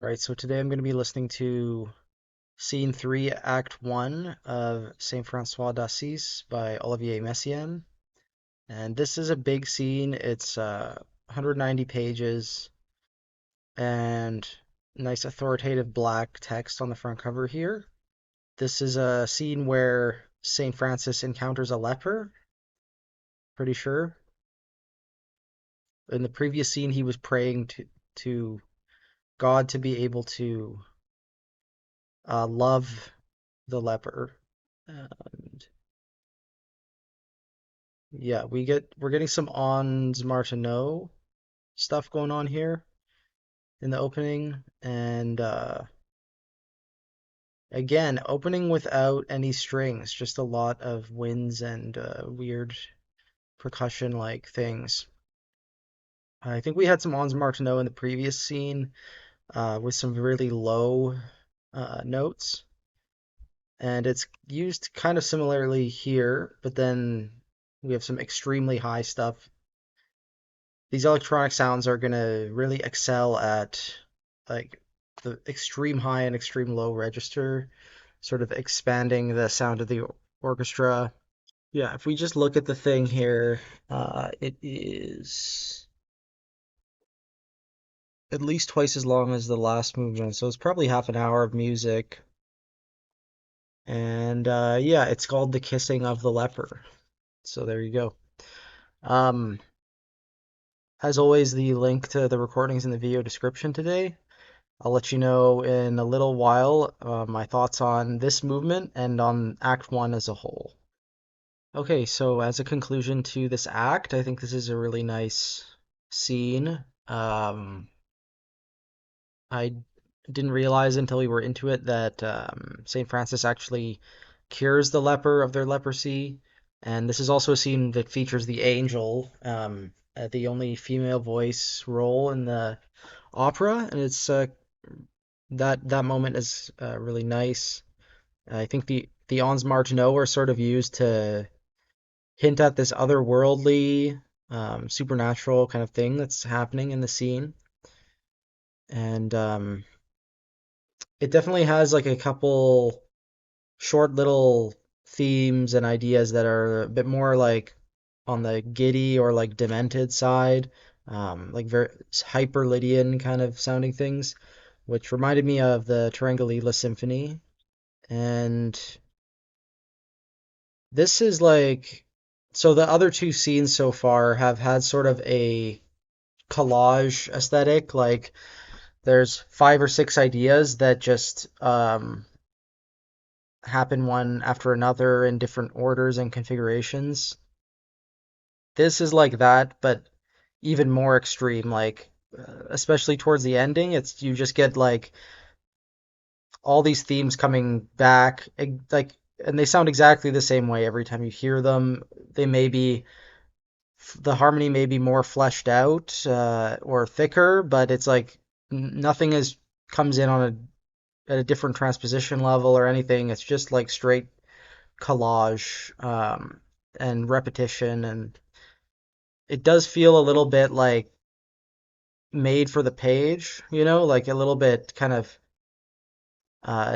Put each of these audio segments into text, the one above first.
Right, so today I'm going to be listening to Scene 3, Act 1 of Saint François d'Assise by Olivier Messiaen. And this is a big scene. It's 190 pages and nice authoritative black text on the front cover here. This is a scene where Saint Francis encounters a leper, pretty sure. In the previous scene, he was praying to God to be able to love the leper. And yeah, we're getting some Ons Martineau stuff going on here in the opening, and again, opening without any strings, just a lot of winds and weird percussion-like things. I think we had some Ons Martineau in the previous scene with some really low notes, and it's used kind of similarly here, but then we have some extremely high stuff. These electronic sounds are gonna really excel at like the extreme high and extreme low register, sort of expanding the sound of the orchestra. Yeah, if we just look at the thing here, it is at least twice as long as the last movement, so it's probably half an hour of music. And yeah, it's called The Kissing of the Leper. So there you go. Um, as always, the link to the recordings in the video description today. I'll let you know in a little while my thoughts on this movement and on Act 1 as a whole. Okay, so as a conclusion to this act, I think this is a really nice scene. I didn't realize until we were into it that St. Francis actually cures the leper of their leprosy. And this is also a scene that features the angel, the only female voice role in the opera, and it's that moment is really nice. I think the Ons Martineau are sort of used to hint at this otherworldly, supernatural kind of thing that's happening in the scene, and it definitely has like a couple short little themes and ideas that are a bit more like on the giddy or like demented side, like very hyper Lydian kind of sounding things, which reminded me of the Tarangalila Symphony. And this is like, so the other two scenes so far have had sort of a collage aesthetic. Like there's five or six ideas that just happen one after another in different orders and configurations. This is like that, but even more extreme. Like especially towards the ending, it's you just get like all these themes coming back, like, and they sound exactly the same way every time you hear them. They may be the harmony may be more fleshed out or thicker, but it's like nothing is comes in on at a different transposition level or anything. It's just like straight collage and repetition, and it does feel a little bit like made for the page, like a little bit kind of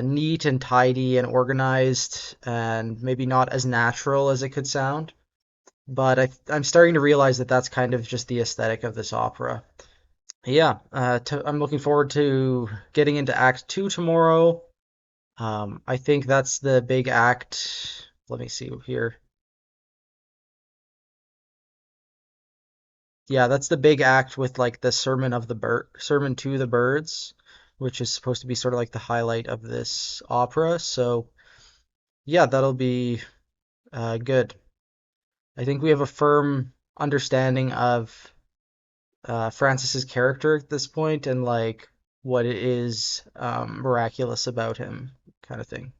neat and tidy and organized, and maybe not as natural as it could sound. But I'm starting to realize that that's kind of just the aesthetic of this opera. Yeah, I'm looking forward to getting into Act 2 tomorrow. I think that's the big act. Let me see here. Yeah, that's the big act with like the sermon to the birds, which is supposed to be sort of like the highlight of this opera. So yeah, that'll be good. I think we have a firm understanding of Francis's character at this point and like what it is miraculous about him, kind of thing.